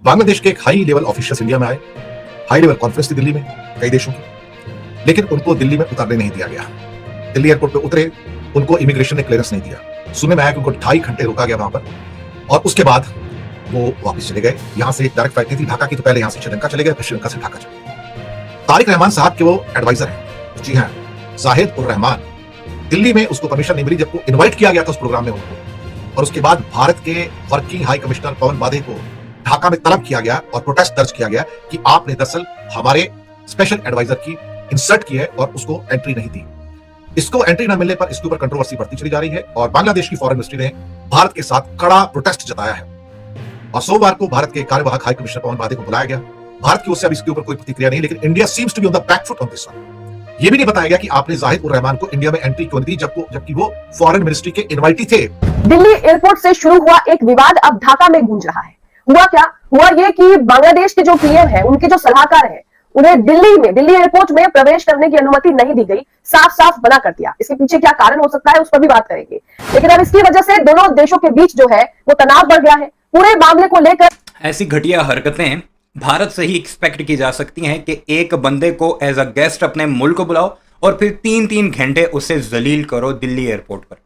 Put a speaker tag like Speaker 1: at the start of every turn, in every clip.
Speaker 1: बांग्लादेश के एक high level officials India में आए, हाई लेवल कॉन्फ्रेंस थी दिल्ली में कई देशों की, लेकिन उनको दिल्ली में उतरने नहीं दिया गया। दिल्ली एयरपोर्ट पे उतरे, उनको इमिग्रेशन ने क्लियरेंस नहीं दिया। सुनने में आया कि उनको 2.5 घंटे रोका गया वहां पर, और उसके बाद वो वापस चले गए। यहां से डायरेक्ट फ्लाइट नहीं थी ढाका की, तो पहले यहां से श्रीलंका चले गए, फिर श्रीलंका से ढाका चले। तारिक रहमान साहब के वो एडवाइजर हैं, जी हाँ, जाहिद उर रहमान। दिल्ली में उसको परमिशन नहीं मिली जब वो इन्वाइट किया गया था उस प्रोग्राम में उनको, और उसके बाद भारत के वर्किंग हाई कमिश्नर पवन बाधे को ढाका में तलब किया गया और प्रोटेस्ट दर्ज किया गया कि आपने दरअसल हमारे स्पेशल एडवाइजर की इंसल्ट की है और उसको एंट्री नहीं दी। इसको एंट्री न मिलने पर इसके ऊपर कंट्रोवर्सी बढ़ती चली जा रही है, और बांग्लादेश की फॉरेन मिनिस्ट्री ने भारत के साथ कड़ा प्रोटेस्ट जताया है। और सोमवार को भारत के कार्यवाहक हाई कमिश्नर पवन बाधे को बुलाया गया। भारत की ओर से अब इसके ऊपर कोई प्रतिक्रिया नहीं, लेकिन India seems to be on the back foot on this one. ये भी नहीं बताया गया कि आपने जाहिद उर रहमान को इंडिया में एंट्री क्यों नहीं दी जबकि वो फॉरेन मिनिस्ट्री के इनवाइटी थे।
Speaker 2: दिल्ली एयरपोर्ट से शुरू हुआ एक विवाद अब ढाका में गूंज रहा है। हुआ क्या? हुआ ये कि बांग्लादेश के जो पीएम है, उनके जो सलाहकार हैं, उन्हें दिल्ली एयरपोर्ट में प्रवेश करने की अनुमति नहीं दी गई, साफ साफ मना कर दिया। इसके पीछे क्या कारण हो सकता है उस पर भी बात करेंगे, लेकिन अब इसकी वजह से दोनों देशों के बीच जो है वो तनाव बढ़ गया है पूरे मामले को लेकर।
Speaker 3: ऐसी घटिया हरकतें भारत से ही एक्सपेक्ट की जा सकती हैं कि एक बंदे को एज अ गेस्ट अपने मुल्क को बुलाओ और फिर 3-3 घंटे उसे जलील करो दिल्ली एयरपोर्ट पर।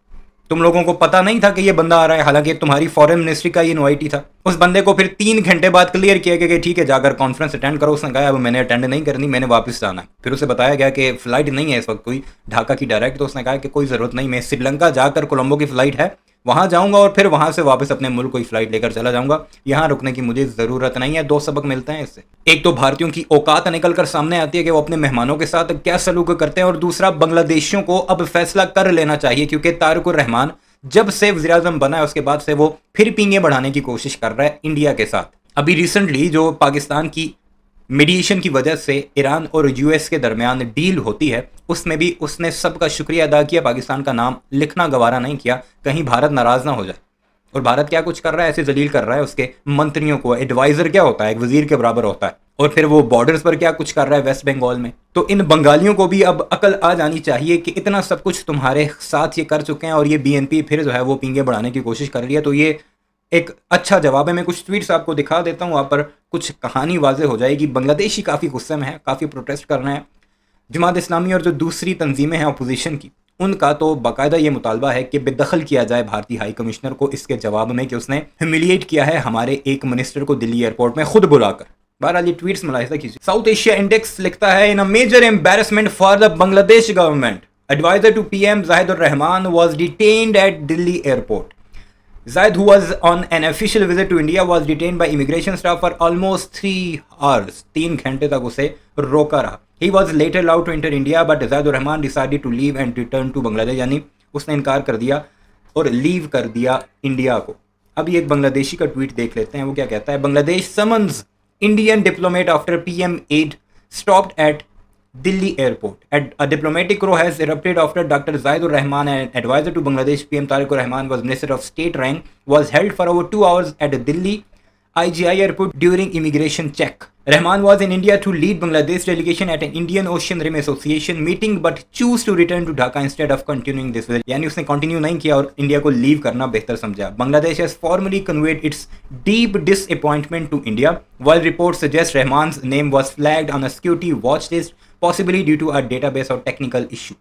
Speaker 3: तुम लोगों को पता नहीं था कि ये बंदा आ रहा है, हालांकि तुम्हारी फॉरेन मिनिस्ट्री का ये इनवाइटी था। उस बंदे को फिर 3 घंटे बाद क्लियर किया गया कि ठीक है जाकर कॉन्फ्रेंस अटेंड करो। उसने कहा अब मैंने अटेंड नहीं करनी, मैंने वापस जाना है। फिर उसे बताया गया कि फ्लाइट नहीं है इस वक्त कोई ढाका की डायरेक्ट, तो उसने कहा कि कोई ज़रूरत नहीं, मैं श्रीलंका जाकर कोलंबो की फ़्लाइट है, वहाँ जाऊँगा और फिर वहाँ से वापस अपने मुल्क कोई फ़्लाइट लेकर चला जाऊँगा, यहाँ रुकने की मुझे ज़रूरत नहीं है। 2 सबक मिलते हैं इससे। एक तो भारतीयों की औकात निकल कर सामने आती है कि वो अपने मेहमानों के साथ क्या सलूक करते हैं, और दूसरा बांग्लादेशियों को अब फैसला कर लेना चाहिए, क्योंकि तारिक उर रहमान जब से वज़ीर-ए-आज़म बना है उसके बाद से वो फिर पींगे बढ़ाने की कोशिश कर रहा है इंडिया के साथ। अभी रिसेंटली जो पाकिस्तान की मीडिएशन की वजह से ईरान और यूएस के दरमियान डील होती है, उसमें भी उसने सबका शुक्रिया अदा किया, पाकिस्तान का नाम लिखना गवारा नहीं किया, कहीं भारत नाराज़ ना हो जाए। और भारत क्या कुछ कर रहा है, ऐसे जलील कर रहा है उसके मंत्रियों को। एडवाइज़र क्या होता है, एक वजीर के बराबर होता है। और फिर वो बॉर्डर्स पर क्या कुछ कर रहा है वेस्ट बंगाल में। तो इन बंगालियों को भी अब अकल आ जानी चाहिए कि इतना सब कुछ तुम्हारे साथ ये कर चुके हैं और ये बीएनपी फिर जो है वो पींगे बढ़ाने की कोशिश कर रही है। तो ये एक अच्छा जवाब है। मैं कुछ ट्वीट्स आपको दिखा देता हूँ, वहाँ पर कुछ कहानी वाज़ेह हो जाएगी। बांग्लादेशी काफ़ी गुस्से में है, काफ़ी प्रोटेस्ट कर रहे हैं। जमात इस्लामी और जो दूसरी तंजीमें हैं अपोजिशन की, उनका तो बाकायदा ये मुतालबा है कि बेदखल किया जाए भारतीय हाई कमिश्नर को इसके जवाब में कि उसने ह्यूमिलिएट किया है हमारे एक मिनिस्टर को दिल्ली एयरपोर्ट में खुद बुलाकर। बहरहाल ये ट्वीट्स मुलाहिजा कीजिए। साउथ एशिया इंडेक्स लिखता है in a major embarrassment for the Bangladesh government, adviser to PM Zahid ur Rahman was detained at Delhi airport. Zaid, who was on an official visit to India, was detained by immigration staff for almost 3 hours. 3 घंटे तक उसे रोका रहा. He was later allowed to enter India, but Zaid Rahman decided to leave and return to Bangladesh. यानी उसने इनकार कर दिया और लीव कर दिया इंडिया को। अब ये एक बांग्लादेशी का ट्वीट देख लेते हैं, वो क्या कहता है। Bangladesh summons Indian diplomat after PM aid stopped at Delhi airport. A diplomatic row has erupted after Dr. Zaid Ur Rahman, an advisor to Bangladesh PM Tariq Ur Rahman, was Minister of State rank, was held for over 2 hours at Delhi IGI airport during immigration check. Rahman was in India to lead Bangladesh delegation at an Indian Ocean Rim Association meeting, but choose to return to Dhaka instead of continuing this visit. यानी उसने continue नहीं किया और India को leave करना बेहतर समझा। Bangladesh has formally conveyed its deep disappointment to India, while reports suggest Rahman's name was flagged on a security watch list, possibly due to a database or technical issue.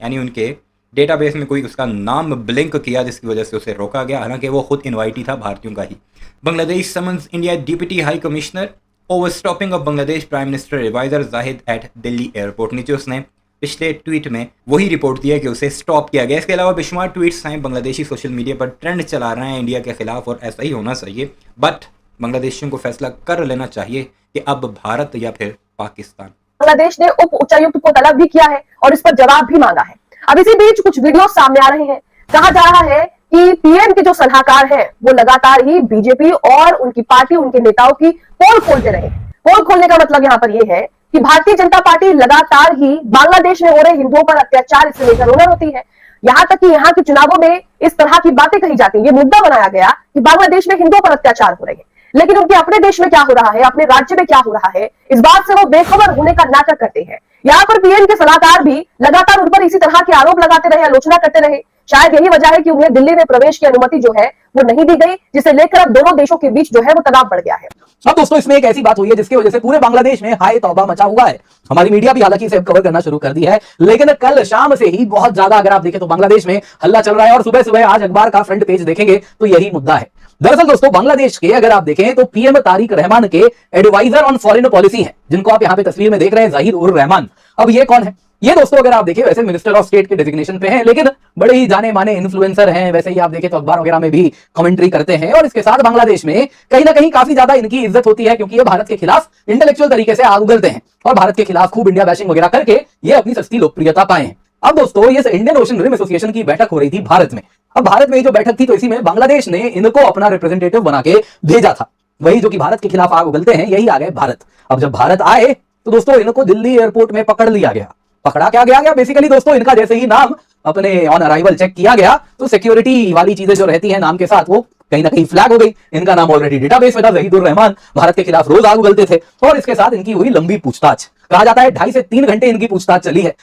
Speaker 3: यानी उनके database में कोई उसका नाम blink किया जिसकी वजह से उसे रोका गया, हालांकि वो खुद इनवाइटी था भारतीयों का ही। Bangladesh summons India deputy high commissioner over stopping of Bangladesh prime minister adviser Zahid at Delhi airport. नीचे उसने पिछले ट्वीट में वही रिपोर्ट दिया कि उसे स्टॉप किया गया। इसके अलावा बेशुमार ट्वीट्स हैं बांग्लादेशी सोशल मीडिया पर ट्रेंड चला रहे हैं इंडिया के खिलाफ, और ऐसा ही होना चाहिए। बट बांग्लादेशियों को फैसला कर लेना चाहिए कि अब भारत या फिर पाकिस्तान।
Speaker 2: बांग्लादेश ने उप उच्चायुक्त को तलब भी किया है और इस पर जवाब भी मांगा है। अब इसी बीच कुछ वीडियो सामने आ रहे हैं। कहा जा रहा है कि पीएम के जो सलाहकार हैं वो लगातार ही बीजेपी और उनकी पार्टी, उनके नेताओं की पोल खोलते रहे। पोल खोलने का मतलब यहाँ पर यह है कि भारतीय जनता पार्टी लगातार ही बांग्लादेश में हो रहे हिंदुओं पर अत्याचार इससे लेकर रोना होती है। यहाँ तक कि यहाँ के चुनावों में इस तरह की बातें कही जाती है। ये मुद्दा बनाया गया कि बांग्लादेश में हिंदुओं पर अत्याचार हो रहे हैं, लेकिन उनके अपने देश में क्या हो रहा है, अपने राज्य में क्या हो रहा है, इस बात से वो बेखबर होने का नाटक करते हैं। यहाँ पर पीएम के सलाहकार भी लगातार उन पर इसी तरह के आरोप लगाते रहे, आलोचना करते रहे। शायद यही वजह है कि उन्हें दिल्ली में प्रवेश की अनुमति जो है वो नहीं दी गई, जिसे लेकर अब दोनों देशों के बीच जो है वो तनाव बढ़ गया है।
Speaker 4: अब दोस्तों इसमें एक ऐसी बात हुई है जिसकी वजह से पूरे बांग्लादेश में हाय तौबा मचा हुआ है। हमारी मीडिया भी हालांकि इसे कवर करना शुरू कर दी है, लेकिन कल शाम से ही बहुत ज्यादा अगर आप देखें तो बांग्लादेश में हल्ला चल रहा है। और सुबह सुबह आज अखबार का फ्रंट पेज देखेंगे तो यही मुद्दा है। दरअसल दोस्तों बांग्लादेश के अगर आप देखें तो पीएम तारिक रहमान के एडवाइजर ऑन फॉरेन पॉलिसी है, जिनको आप यहां पे तस्वीर में देख रहे हैं, ज़हीर उर रहमान। अब ये कौन है? ये दोस्तों अगर आप देखें वैसे मिनिस्टर ऑफ स्टेट के डेजिग्नेशन पे हैं, लेकिन बड़े ही जाने माने इन्फ्लुएंसर हैं। वैसे ही आप देखें तो अखबार वगैरह में भी कमेंट्री करते हैं और इसके साथ बांग्लादेश में कहीं ना कहीं काफी ज्यादा इनकी इज्जत होती है, क्योंकि ये भारत के खिलाफ इंटेलेक्चुअल तरीके से आग उगलते हैं और भारत के खिलाफ खूब इंडिया बैशिंग वगैरह करके ये अपनी सस्ती लोकप्रियता पाए हैं। अब दोस्तों ये इंडियन ओशन रिम एसोसिएशन की बैठक हो रही थी भारत में। अब भारत में जो बैठक थी तो इसी में बांग्लादेश ने इनको अपना रिप्रेजेंटेटिव बना के भेजा था। वही जो कि भारत के खिलाफ आग उगलते हैं, यही आ गए भारत। अब जब भारत आए तो दोस्तों इनको दिल्ली एयरपोर्ट में पकड़ लिया गया। पकड़ा क्या गया बेसिकली दोस्तों, इनका जैसे ही नाम अपने ऑन अराइवल चेक किया गया तो सिक्योरिटी वाली चीजें जो रहती हैं नाम के साथ वो कहीं ना कहीं फ्लैग हो गई। इनका नाम ऑलरेडी डेटाबेस में था, ज़हीर उर रहमान भारत के खिलाफ रोज आग उगलते थे और इसके साथ इनकी हुई लंबी पूछताछ। कहा जाता है 2.5 से 3 घंटे इनकी पूछताछ चली है।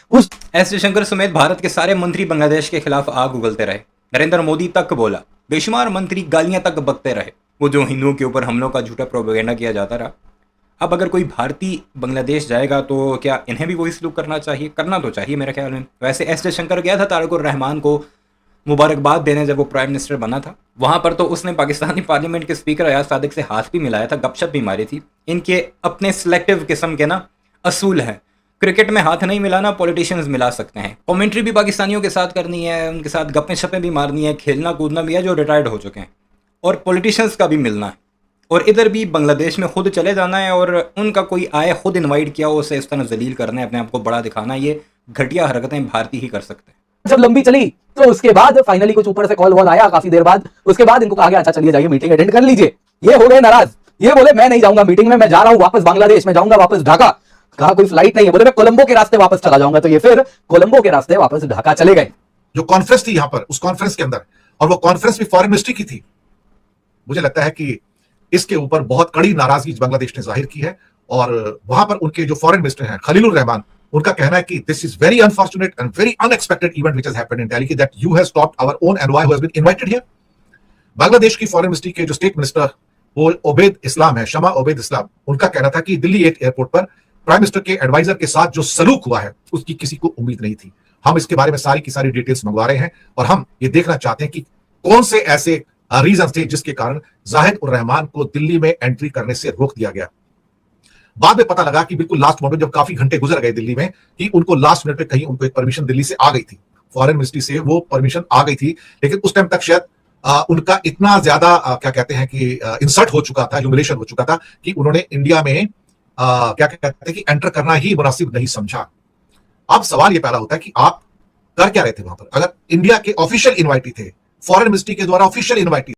Speaker 3: एस जयशंकर समेत भारत के सारे मंत्री बांग्लादेश के खिलाफ आग उगलते रहे। नरेंद्र मोदी तक बोला, बेशुमार मंत्री गालियां तक बकते रहे। वो जो हिंदुओं के ऊपर हमलों का झूठा प्रोपेगेंडा किया जाता रहा। अब अगर कोई भारतीय बांग्लादेश जाएगा तो क्या इन्हें भी वही सलूक करना चाहिए? करना तो चाहिए मेरे ख्याल में। वैसे एस जयशंकर गया था तारिक उर रहमान को मुबारकबाद देने जब वो प्राइम मिनिस्टर बना था। वहां पर तो उसने पाकिस्तानी पार्लियामेंट के स्पीकर अयाज सादिक से हाथ भी मिलाया था, गपशप भी मारी थी। इनके अपने सिलेक्टिव किस्म के ना असूल हैं। क्रिकेट में हाथ नहीं मिलाना, पॉलिटिशियंस मिला सकते हैं। कमेंट्री भी पाकिस्तानियों के साथ करनी है, उनके साथ गप्पे शप्पे भी मारनी है, खेलना कूदना भी है जो रिटायर्ड हो चुके हैं, और पॉलिटिशियंस का भी मिलना है। और इधर भी बांग्लादेश में खुद चले जाना है और उनका कोई आए खुद इनवाइट किया हो उसे इस तरह जलील करना है, अपने आप को बड़ा दिखाना। ये घटिया हरकतें भारतीय ही कर सकते हैं।
Speaker 4: जब लंबी चली तो उसके बाद फाइनली कुछ ऊपर से कॉल वॉल आया काफी देर बाद। उसके बाद इनको कहा गया अच्छा चलिए जाइए मीटिंग अटेंड कर लीजिए। ये हो गए नाराज, ये बोले मैं नहीं जाऊंगा मीटिंग में, मैं जा रहा हूं वापस बांग्लादेश में, जाऊंगा वापस ढाका। कहा कोई फ्लाइट नहीं है, बोले मैं कोलंबो के रास्ते वापस चला जाऊंगा। तो ये फिर कोलंबो के रास्ते वापस ढाका चले गए।
Speaker 1: जो कॉन्फ्रेंस थी यहां पर, उस कॉन्फ्रेंस के अंदर, और वो कॉन्फ्रेंस भी फॉरेन मिनिस्ट्री की थी, मुझे लगता है कि इसके ऊपर बहुत कड़ी नाराजगी बांग्लादेश ने जाहिर की है। और वहां पर उनके जो फॉरेन मिनिस्टर हैं खलील उर रहमान, उनका कहना है कि this is very unfortunate and very unexpected event which has happened in Delhi that you have stopped our own envoy who has been invited here. Bangladesh की फॉरेन मिनिस्ट्री के जो स्टेट मिनिस्टर वो ओबेद इस्लाम है, शमा ओबेद इस्लाम, उनका कहना था कि दिल्ली एयरपोर्ट पर प्राइम मिनिस्टर के एडवाइजर के साथ जो सलूक हुआ है उसकी किसी को उम्मीद नहीं थी। हम इसके बारे में सारी की सारी डिटेल्स मंगवा रहे हैं और हम ये देखना चाहते हैं कि कौन से ऐसे रीजन थे जिसके कारण ज़ाहिद उर रहमान को दिल्ली में एंट्री करने से रोक दिया गया। बाद में पता लगा कि बिल्कुल लास्ट मोमेंट जब काफी घंटे गुजर गए दिल्ली में कि उनको लास्ट मिनट पे कहीं उनको एक परमिशन दिल्ली से आ गई थी, फॉरेन मिनिस्ट्री से वो परमिशन आ गई थी। लेकिन उस टाइम तक शायद उनका इतना ज्यादा क्या कहते हैं कि इंसल्ट हो चुका था, ह्यूमिलेशन हो चुका था कि उन्होंने इंडिया में क्या कहते हैं कि एंटर करना ही मुनासिब नहीं समझा। अब सवाल ये पैदा होता है कि आप कर क्या रहे थे वहां पर? अगर इंडिया के ऑफिशियल इन्वाइटी थे, फॉरेन मिनिस्ट्री के द्वारा ऑफिशियल इन्वाइटी